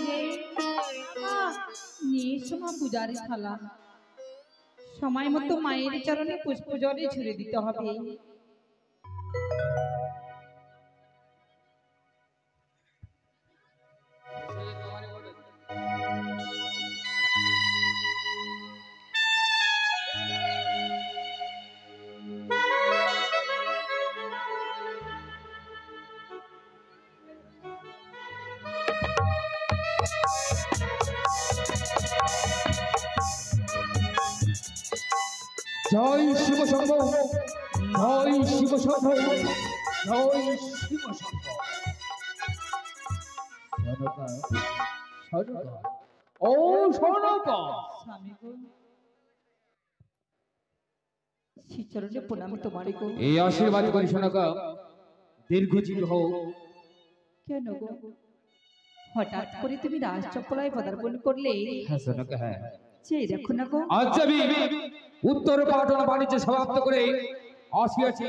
রে নিয়ে এসো মা পূজার থালা। সময় মতো মায়ের চরণে পুষ্প জলে ছুড়ে দিতে হবে। জয় শিব শম্ভ, জয় শিব শম্ভ, জয় শিব শম্ভ। ও সনকা স্বামী গো, শ্রীচরণে প্রণাম তোমারে গো। এই আশীর্বাদ করি সনকা, দীর্ঘজীবী হও। কেন গো, হঠাৎ করে তুমি রাজচপলায় পদার্পণ করলে? হ্যাঁ সনকা, হ্যাঁ। সেই দেখো না গো, আজ আমি উত্তর পাটন বাণিজ্য সমাপ্ত করে আসিয়াছি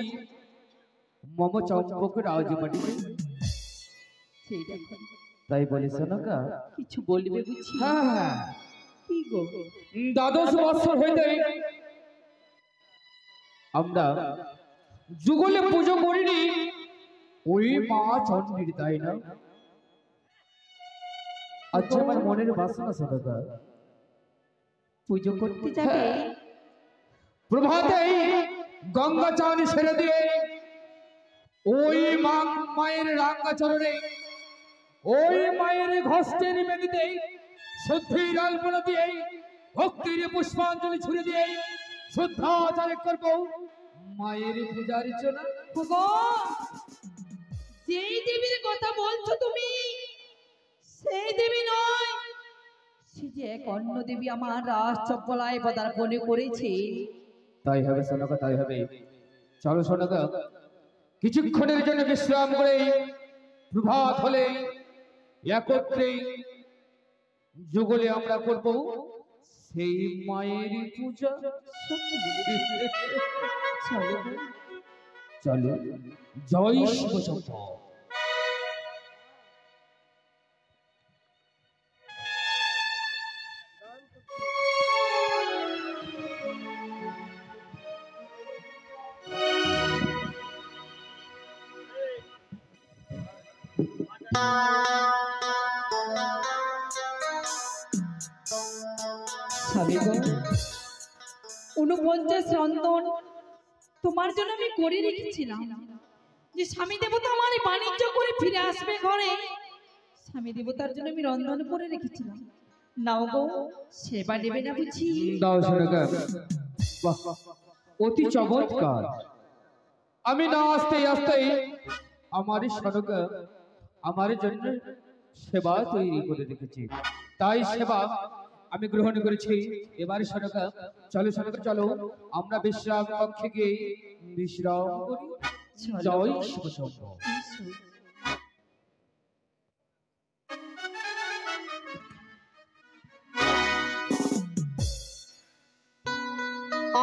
মম চম্পক রাজবাড়িতে। সেই দেখো, তাই বলি সনকা, কিছু বলবে বুঝছি? হ্যাঁ হ্যাঁ। কি গো? দ্বাদশ বৎসর হইতে আমরা যুগলে পুজো করিনি ওই মা চণ্ডীর, তাই না? আচ্ছা আমার মনের বাসনা সনকা, পুজো করতে যাবে? প্রভাতেই গঙ্গা চান সেরে দিয়ে ওই মায়ের রাঙ্গা চরণে, ওই মায়ের ঘষ্টের বেদিতে শুদ্ধির আলপনা দিয়ে, ভক্তির পুষ্পাঞ্জলি ছুড়ে দিয়ে শুদ্ধাচার করব মায়ের পূজার জন্য। গো, যেই দেবীর কথা বলছো তুমি সেই দেবী নয়, সে যে এক অন্য দেবী আমার রাজচপলায় পদার্পণ করেছে। তাই হবে সনকা, তাই হবে। চলো সনকা, কিছুক্ষণের জন্য বিশ্রাম করে প্রভাত হলে একত্রে যুগলে আমরা করব সেই মায়ের পূজা। চলো চলো, জয় শিব শম্ভ। স্বামী গো, 49 রন্ধন তোমার জন্য আমি করে রেখেছিলাম, যে স্বামী দেবতা আমার বাণিজ্য করে ফিরে আসবে ঘরে। স্বামী দেবতার জন্য আমি রন্ধন করে রেখেছিলাম, নাও গো, সেবা নেবে না বুঝি? দাও সনকা, বাহ, অতি চমৎকার। আমি না আসতে আসতে আমার সনকা আমার জন্য সেবা তৈরি করে রেখেছি, তাই সেবা আমি গ্রহণ করেছি। এবার সনকা চলো, সনকা চলো, আমরা বিশ্রাম কক্ষে গিয়ে বিশ্রাম করি। জয় শিব শম্ভ।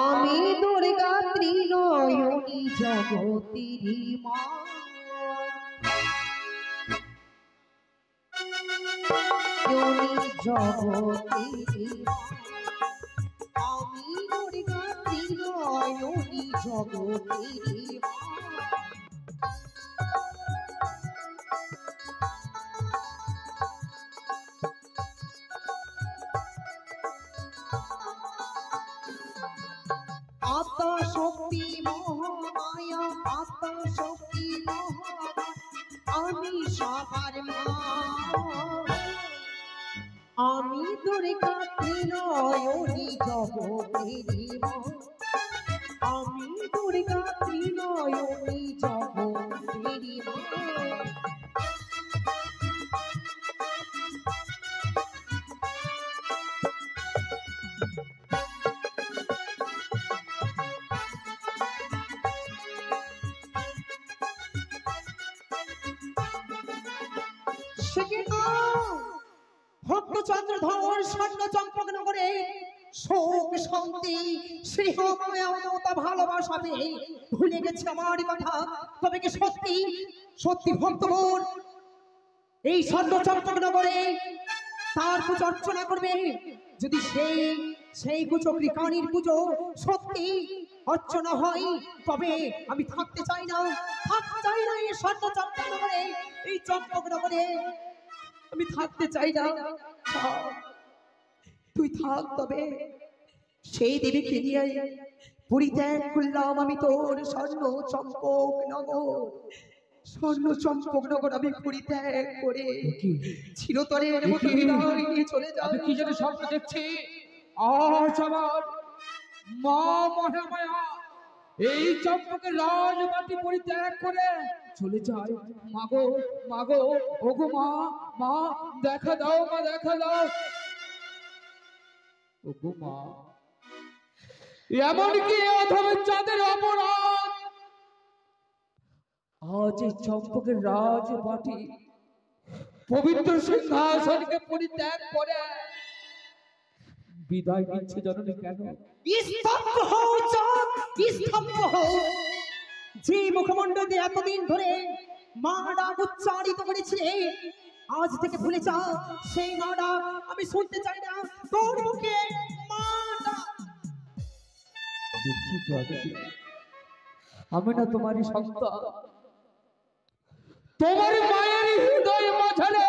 আমি দুর্গা ত্রিনয়নী জগতেরি মা, জগতেরি মা। আমি দুর্গা ত্রিনয়নী জগতেরি মা। আত্মা শক্তি মহামায়া, আত্মা শক্তি মহামায়া, আমি সবার মা। আমি দুর্গা ত্রিনয়নী জগতেরি মা, আমি দুর্গা ত্রিনয়নী জগতেরি মা। ভক্তচন্দ্রধর স্বর্ণ চম্পক নগরে শোক শান্তি শ্রীহমতা ভালোবাসাবে ভুলে গেছে আমার কথা। তবে কি সত্যি সত্যি ভক্তগণ এই স্বর্ণ চম্পক নগরে তার পুজো অর্চনা করবে। যদি সেই সেই কুচক্রী কানির পুজো সত্যি অর্চনা হয়, তবে আমি থাকতে চাই না, থাকতে চাই না এই স্বর্ণ চম্পকনগরে, এই চম্পকনগরে আমি থাকতে চাই না। তুই থাক, তবে সেই দেবীকে নিয়ে পরিত্যাগ করলাম আমি তোর স্বর্ণ চম্পকনগর। স্বর্ণ চম্পকনগর আমি পরিত্যাগ করে চিরতরের মতো বিদায় নিয়ে চলে যাব। আমি কি যেন স্বপ্ন দেখছি, আজ আমার মা মহামায়া এই চম্পকের রাজবাটি পরিত্যাগ করে চলে যায়। মাগো মাগো, ওগো মা, মা দেখা দাও, মা দেখা দাও, ওগো মা। এমনকি অধমের চাঁদের অপরাধ আজ এই চম্পকের রাজবাটি পবিত্র সিংহাসনকে পরিত্যাগ করে বিদায় নিচ্ছে জননী কেন? স্তব্ধ হও চাঁদ, স্তব্ধ হও। যে মুখমণ্ডল দিয়ে এতদিন ধরে মা ডাক উচ্চারিত করেছিলে, আজ থেকে ভুলে যা সেই মা ডাক। আমি শুনতে চাই না তোর মুখে মা ডাক। দেখি জগতে আমি না তোমারই সন্তান, তোমার মায়ের হৃদয় মাঝারে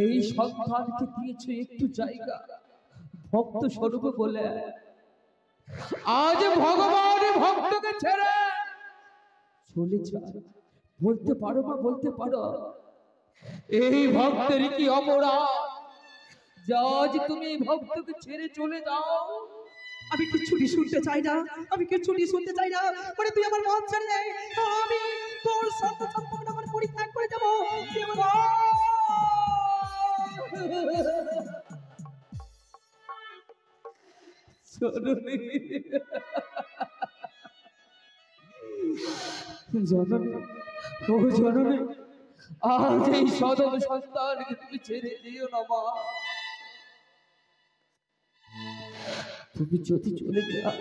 এই সন্তানকে দিয়েছে একটু জায়গা ভক্ত স্বরূপ বলে। আজ ভগবান ভক্তকে ছেড়ে চলে যায়। বলতে পারো মা, বলতে পারো এই ভক্তের কি অপরাধ যে আজ তুমি এই ভক্তকে ছেড়ে চলে যাও? আমি কিচ্ছুটি শুনতে চাই না, আমি কিচ্ছুটি শুনতে চাই না। মানে তুই আমার মত ছেড়ে দে, আমি তোর সত্য সম্পর্ক আমার পরিত্যাগ করে যাবো। তুই আমার জননী, জননী, ও জননী, আজ এই সদম সন্তানকে তুমি ছেড়ে দিও না মা। তুমি যদি চলে যাও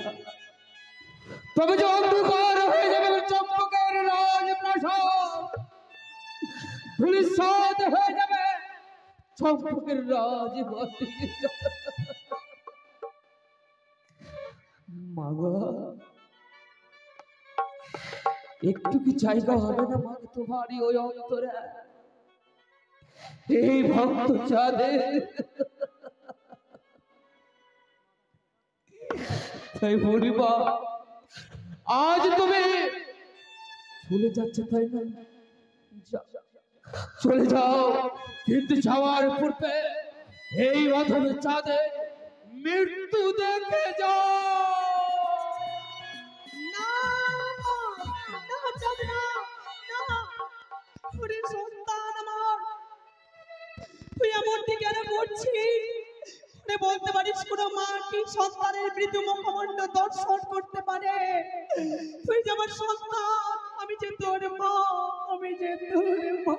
তবে যে অন্ধকার হয়ে যাবে চম্পকের রাজপ্রাসাদ, ধূলিসাৎ হয়ে যাবে চম্পকের রাজবাটি। মাগো, একটু কি জায়গা হবে না মা তোমারই ওই অন্তরে? এই ভক্ত চাঁদে তাই বলি মা, আজ তুমি চলে যাচ্ছে তাই না? চলে যাও, কিন্তু যাওয়ার পূর্বে এই অধমের চাঁদে মৃত্যু দেখে যাও। না, না চাঁদ না, না। ওরে সন্তান আমার, তুই এমনটি কেন করছিস? ওরে বলতে পারিস কোনো মা কি সন্তানের মৃত্যু মুখমণ্ডল দর্শন করতে পারে? তুই যে আমার সন্তান, আমি যে তোর মা, আমি যে তোর মা।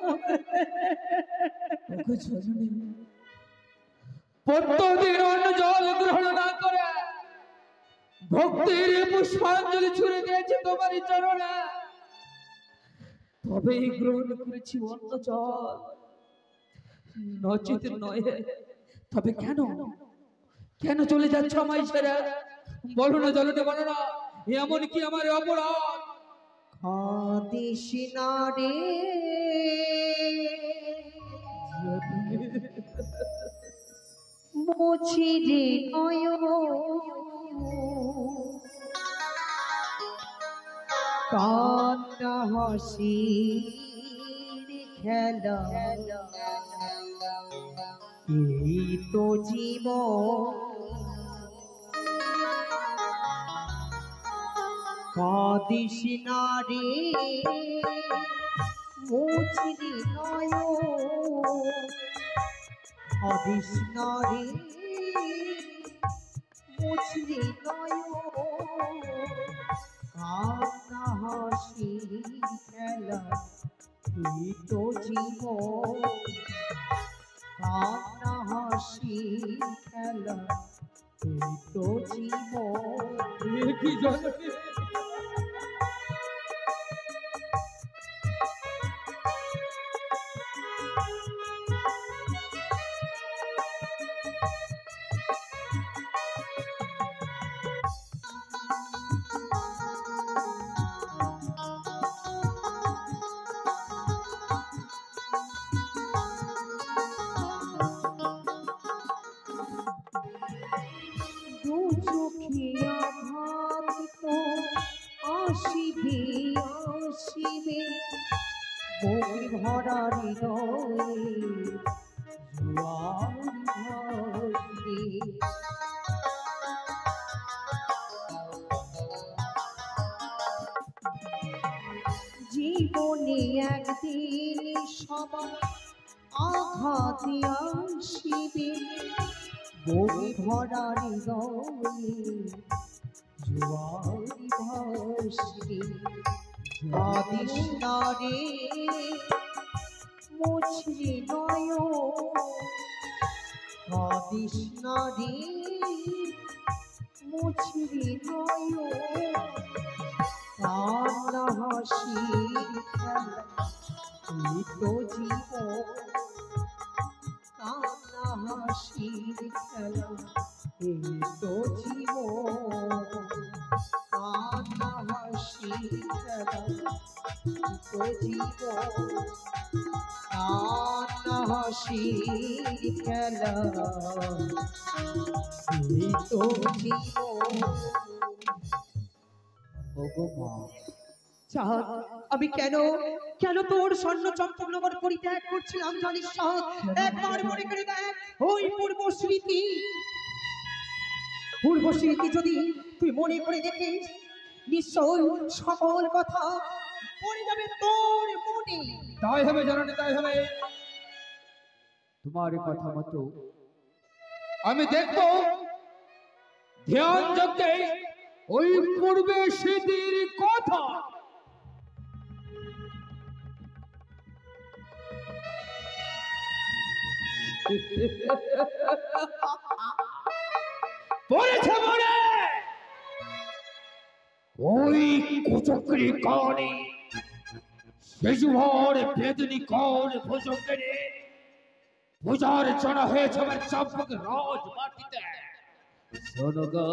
প্রত্যেকদিন অন্য জল গ্রহণ না করে ভক্তির পুষ্পাঞ্জলি ছুড়ে দিয়েছে তোমারই চরণে, তবেই গ্রহণ করেছি অন্য জল, নচিত নয়। তবে কেন, কেন চলে যাচ্ছ আমায় ছেড়ে? বলো না জলনে, বলো না, এমন কি আমার অপরাধ? কাঁদিস না রে, মুছি রে নয়ন, কান্না হাসির খেলা, এই তো জীবন। কাঁদিস না রে, মুছি রে নয়ন, কাঁদিস না রে, মুছি রে নয়ন, কান্না হাসি খেলা, এই তো জীবন। কান্না হাসি খেলা, এই তো জীবন। কি জননী, চোখে আঘাত তো আসিবে আসিবে, বুকে ভরা হৃদয়ে জোয়ার ভাসবে। জীবনে একদিন সবার আঘাতে আসিবে, বুকে ভরা হৃদয়ে জোয়ার ভাসবে। কাঁদিস না রে মুছরে নয়ন, কাঁদিস না রে মুছরে নয়ন, কান্না হাসির খেলা এই তো জীবন, কান্না হাসির খেলা এই তো জীবন, কান্না হাসির খেলা এই তো জীবন, কান্না হাসির খেলা এই তো জীবন। ওগো মা, চাঁদ, আমি কেন কেন তোর স্বর্ণ চম্পকনগর পরিত্যাগ করছিলাম জানিস চাঁদ? একবার মনে করে দেখ ওই পূর্ব স্মৃতি, পূর্ব স্মৃতি যদি তুই মনে করে দেখিস, নিশ্চয় সকল কথা পড়ে যাবে তোর মনে। তাই হবে জননী, তাই হবে। তোমার কথা মতো আমি দেখবো ধ্যান যজ্ঞে ওই পূর্বে স্মৃতির কথা। পড়েছে মনে ওই কুচক্রি কানে শিশুভর বেদনী কর ভোজনে পূজার চড়া হয়েছে আমার চম্পক রাজ মাটিতে। শোনো গো,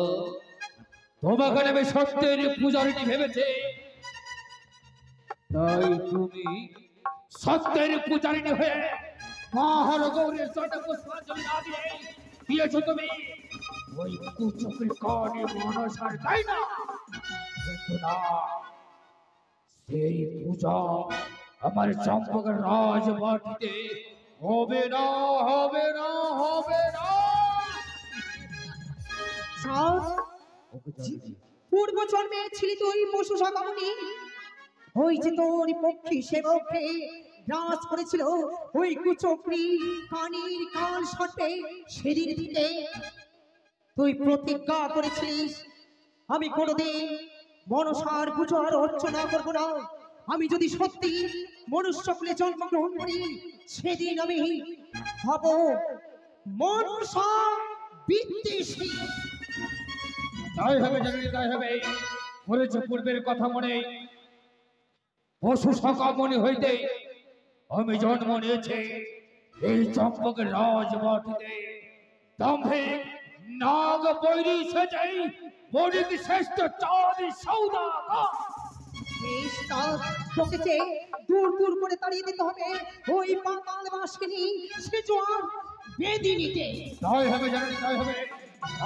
তোমাকে আমি সত্যের পূজারিণী ভেবেছে, তাই তুমি সত্যের পূজারিণী হয়ে মহার গৌরের চটা পুষ্পাঞ্জলি না দিয়ে দিয়েছো তুমি ওই কুচক্রি কানে মনসার, তাই না? কিন্তু না, সেই পূজা আমার চম্পকের রাজ মাটিতে হবে না, হবে না, হবে না। পূর্ব জন্মে ছিলি তুই পশু সকামনি, ওই যে তোর পক্ষী সেবককে গ্রাস করেছিল ওই কুচক্রি কানির কাল সর্পে, সেদিন থেকে তুই প্রতিজ্ঞা করেছিস আমি কোনোদিন মনসার পুজো আর অর্চনা করবো না। আমি যদি সত্যি মনুষ্য কুলে জন্মগ্রহণ করি, সেদিন আমি হব মনসা বিদ্বেষী। তাই হবে জননী, তাই হবে। পড়েছে পূর্বের কথা মনে, পশু সখা মনে হইতে আমি জন্ম নিয়েছি এই চম্পকের রাজ মাটিতে। দম্ভে নাগ বৈরী সেজে বণিক শ্রেষ্ঠ চাঁদি সৌদাগর। তোকে যে দূর দূর করে তাড়িয়ে দিতে হবে ওই পাতাল বাসিনী সে জোয়ার বেদিনীকে। তাই হবে জননী, তাই হবে।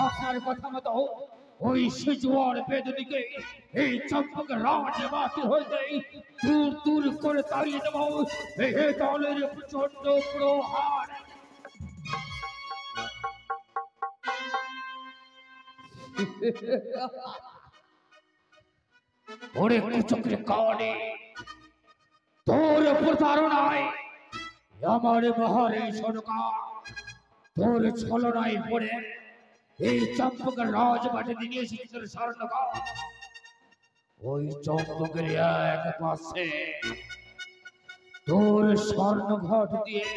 আপনার কথা মতো ওই শিজুয়ার বেদনীকে এই চম্পকের রাজ মাটি হইতে দূর দূর করে তাড়িয়ে দেব এই দলের প্রচন্ড প্রহার। ওরে কুচক্রি কানে, তোর প্রতারণায় আমার মহারে সরকা, তোর ছলনায় পড়ে এই চম্পকের রাজ মাটি নিয়ে এসেছি তোর স্বর্ণকা। ওই চম্পকের এক পাশে তোর স্বর্ণ ঘট দিয়ে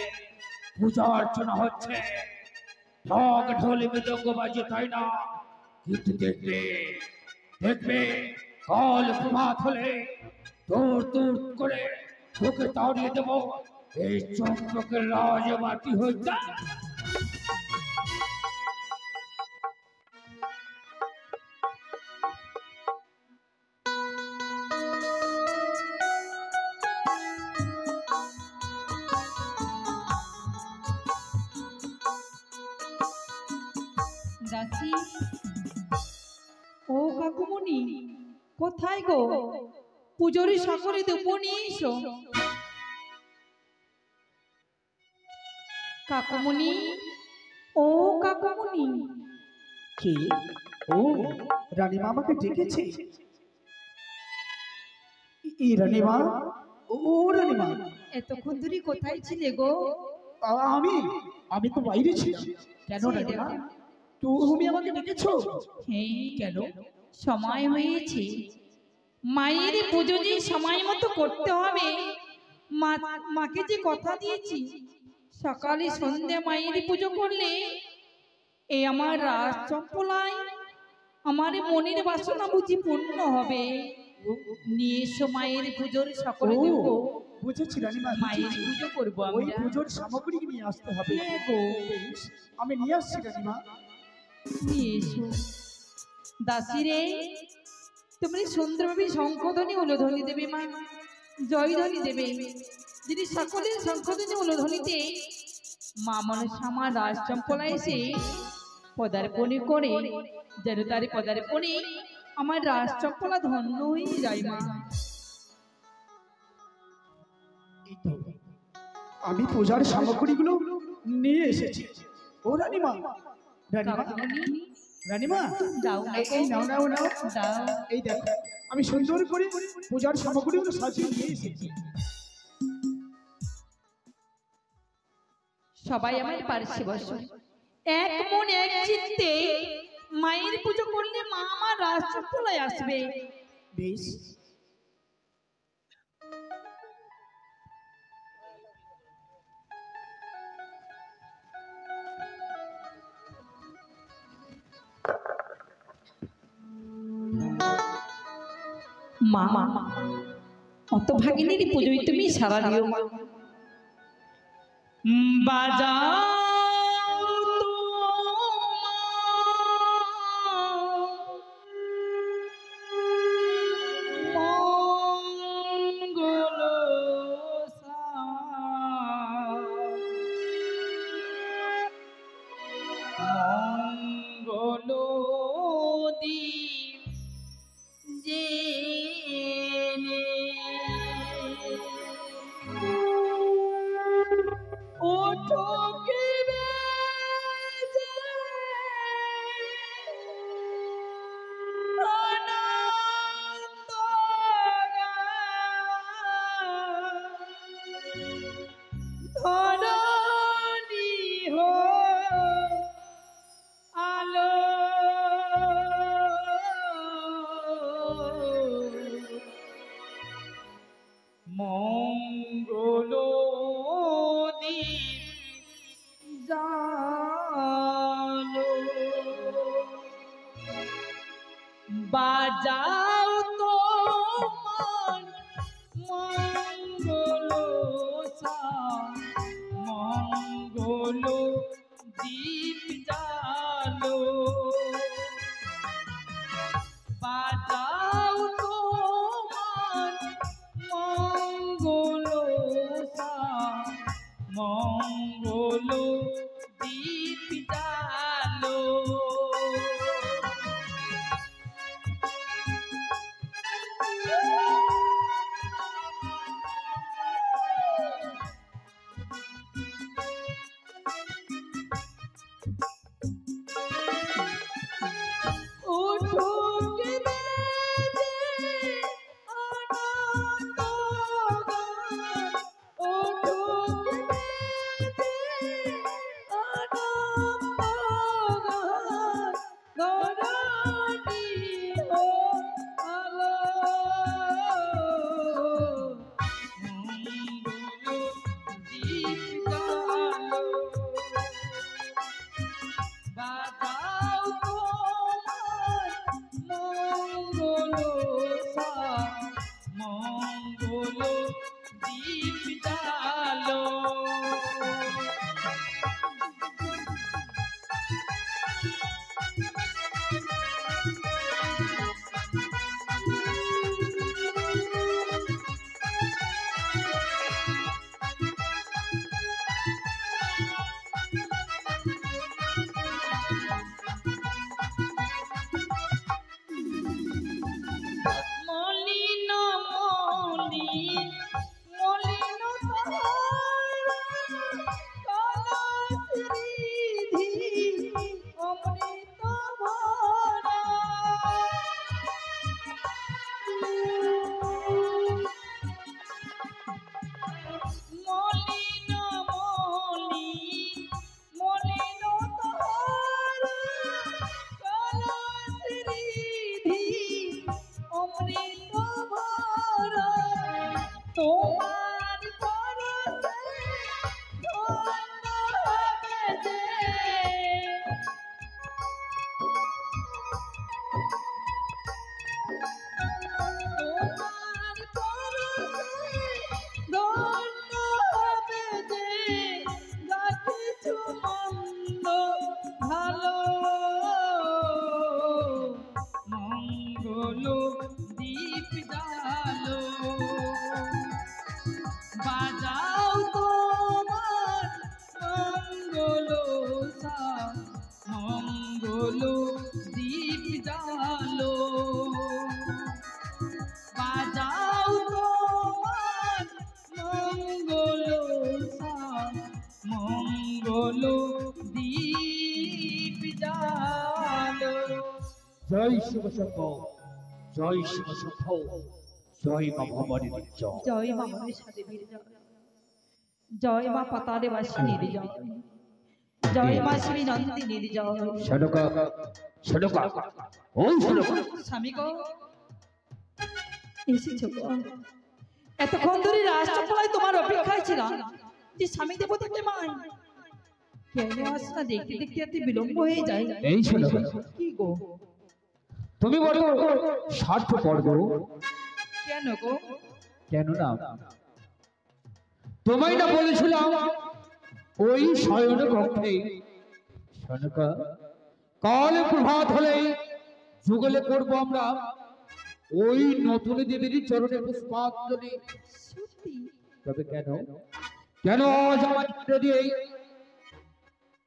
পূজা অর্চনা হচ্ছে, ঢাক ঢোলে মৃদঙ্গ বাজে, তাই না? কিন্তু দেখবে দেখবে কাল প্রভাত হলে দূর দূর করে তোকে তাড়িয়ে দেব এই চম্পকের রাজ মাটি হইতে। দাসী, কোথায় গো? পুজোরি সকলে দেব নিয়ে এসো। কাকুমণি, ও কাকুমণি। কে? ও রানীমা আমাকে ডেকেছে। রানীমা, ও রানীমা, এতক্ষণ ধরে কোথায় ছিলে গো? আমি আমি তো বাইরে ছিলাম। কেন রানীমা, তুমি আমাকে ডেকেছো? হ্যাঁ, কেন? সময় হয়েছে। মায়ের পুজো যে সময় মতো করতে হবে। মাকে যে কথা দিয়েছি, সকালে সন্ধ্যা মায়ের পুজো করলে এই আমার রাজ চম্পলায় আমার মনের বাসনা বুঝি পূর্ণ হবে। নিয়ে এসো মায়ের পুজোর সকলে দেব। বুঝেছি রানীমা, মায়ের পুজো করবো ওই আমরা। পুজোর সামগ্রী নিয়ে আসতে হবে। হ্যাঁ গো, বেশ, আমি নিয়ে আসছি রানীমা। নিয়ে এসো। দাসিরে, তুমি সুন্দরভাবে শঙ্খধ্বনি উলধ্বনি দেবে মা, জয়ধ্বনি দেবে। যিনি সকলের শঙ্খধ্বনি উলধ্বনিতে মা মনসা আমার রাজচম্পলা এসে পদার্পণে করে, যেন তার পদার্পণে আমার রাজচম্পলা ধন্য হয়ে যায় মা। এই তো, আমি পূজার সামগ্রীগুলো নিয়ে এসেছি। ও রানীমা, রানীমা, কাকুমণি, রানীমা, দাও না গো। এই নাও নাও নাও। দাও। এই দেখো, আমি সুন্দর করে পূজার সামগ্রীগুলো সাজিয়ে নিয়ে এসেছি। সবাই আমার পার্শ্বে বসো। এক মন এক চিত্তে মায়ের পুজো করলে মা আমার রাজচম্পলায় আসবে। বেশ, মা অত ভাগিনীর পুজোয় তুমি সারা দিও মা। বাজাও মঙ্গল মঙ্গল দীপ জেনে ওঠো কি বেজে আনন্দ গান, ধরণী হোক আলো। মঙ্গল দীপ জালো। বাজাও তোমার মঙ্গল মঙ্গল দীপ জালো। বাজাও তোমার মঙ্গল মঙ্গল দীপ জালো। ওঠো কে বেজে আনন্দ গান, ওঠো কে বেজে আনন্দ গান, ধরণী হোক আলো। মঙ্গল দীপ জালো। বাজাও তোমার মঙ্গল মঙ্গল দীপ জালো। তোমার পরশে ধন্য হবে যে। তোমার পরশে ধন্য হবে যে, যা কিছু মন্দ ভালো মঙ্গল দীপ জালো। বাজাও তোমার মঙ্গল মঙ্গল দীপ জালো। বাজাও তোমার মঙ্গল মঙ্গল দীপ জালো। জয় শিব শম্ভো, জয় শিব শম্ভো, জয় মা ভবানীর জয়। জয় মা মনসা দেবীর জয়, জয় মা পাতালে বাসিনীর জয়, জয় মা শ্রী নন্দিনীর জয়। শোনকা শোনকা, ওই শোনকা। স্বামী গো, এসেছো গো। এতক্ষণ ধরে রাষ্ট্রপালায় তোমার অপেক্ষায় ছিলাম যে স্বামী দেবতাকে মাই কেন আস না, দেখতে দেখতে এত বিলম্ব হয়ে যায়। এই শোনকা, কি গো? তুমি বড় স্বার্থপর গো। কেন গো? কেন না, তোমায় না বলেছিলাম ওই শয়ন কক্ষে শোনকা কাল প্রভাত হলে যুগলে করব আমরা ওই নতুন দেবীর চরণে পুষ্পাঞ্জলি। সত্যি? তবে কেন, কেন আজ আমার দিয়ে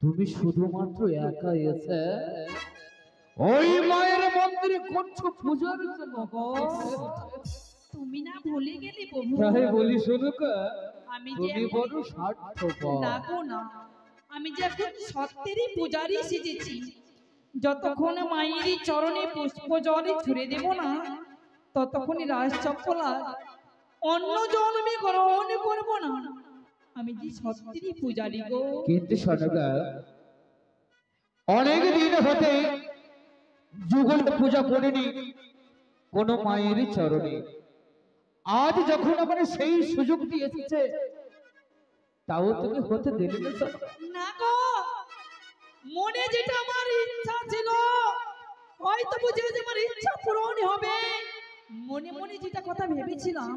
তুমি শুধুমাত্র একা এসে ওই মায়ের মন্দিরে করছো পূজার জন্য গো? তুমি না ভুলে গেলে প্রভু, তাই বলি শোনকা, আমি যে তুমি বড় স্বার্থপর। না গো না, আমি যে এখন সত্যেরই পূজারি সেজেছি। যতক্ষণ মায়েরই চরণে পুষ্প জলে ছুড়ে দেব না, ততক্ষণই রাজচপলা অন্য জল আমি গ্রহণ করব না। আমি যে সত্যেরই পূজারি গো। কিন্তু শোনকা, অনেক দিন হতে যুগল পূজা করিনি কোন মায়ের চরণে। আজ যখন আমার সেই সুযোগটি এসেছে, তাও তুমি হতে দিলে না শোনকা? না গো, মনে যেটা আমার ইচ্ছা ছিল, হয়তো বুঝে যে আমার ইচ্ছা পূরণ হবে। মনে মনে যেটা কথা ভেবেছিলাম,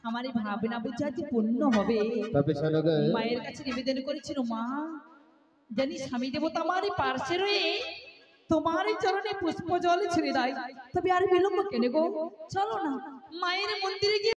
আমার এই ভাবনা বুঝে আজ পূর্ণ হবে। তবে শোনকা, মায়ের কাছে নিবেদন করেছিল, মা জানি স্বামী দেবতা আমার এই পার্শ্বে রয়ে তোমার এই চরণে পুষ্প জল ছেড়ে দেয়। তবে আর বিলম্ব কেন গো, চলো না মায়ের মন্দিরে গিয়ে